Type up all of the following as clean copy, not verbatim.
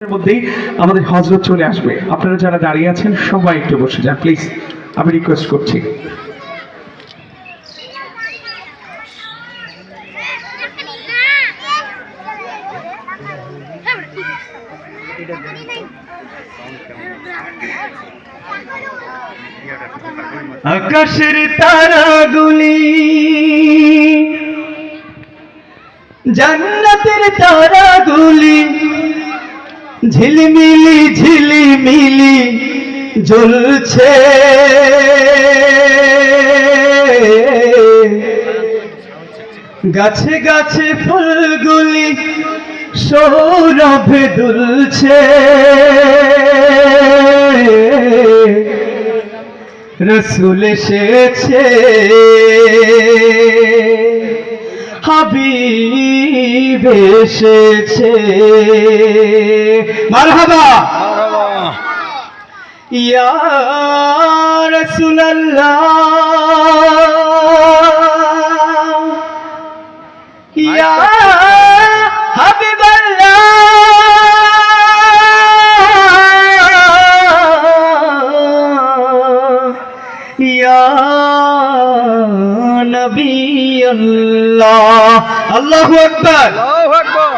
মধ্যেই আমাদের হযরত চলে আসবে। আপনারা যারা দাঁড়িয়ে আছেন সবাই একটু বসে যান প্লিজ, আমি রিকোয়েস্ট করছি। আকাশের তারাগুলি, জান্নাতের তারাগুলি ঝিলিমিলি ঝিলিমিলি জ্বলছে, গাছে গাছে ফুলগুলি সৌরভে দুলছে, রসুল এসেছে, হাবিব এসেছে, মারহাবা ইয়া রাসূলুল্লাহ, ইয়া হাবিবাল্লাহ, ইয়া নবী আল্লাহ। আল্লাহু আকবার, আল্লাহু আকবার।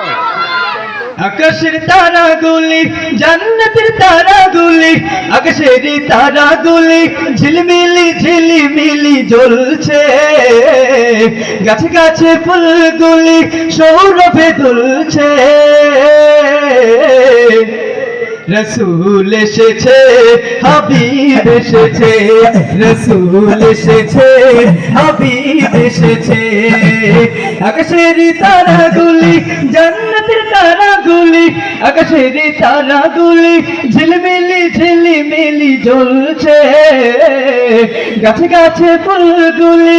আকাশের তারাগুলি, জান্নাতের তারাগুলি, আকাশের তারাগুলি ঝিলমিলি ঝিলিমিলি জ্বলছে, গাছে গাছে ফুলগুলি সৌরভে দুলছে, রসুল এসেছে, হাবিব এসেছে, রসুল এসেছে, হাবিব এসেছে, আকাশের তারাগুলি, জান্নাতের তারাগুলি, আকাশের তারাগুলি ঝিলমিলি ঝিলিমিলি জ্বলছে, গাছে গাছে ফুলগুলি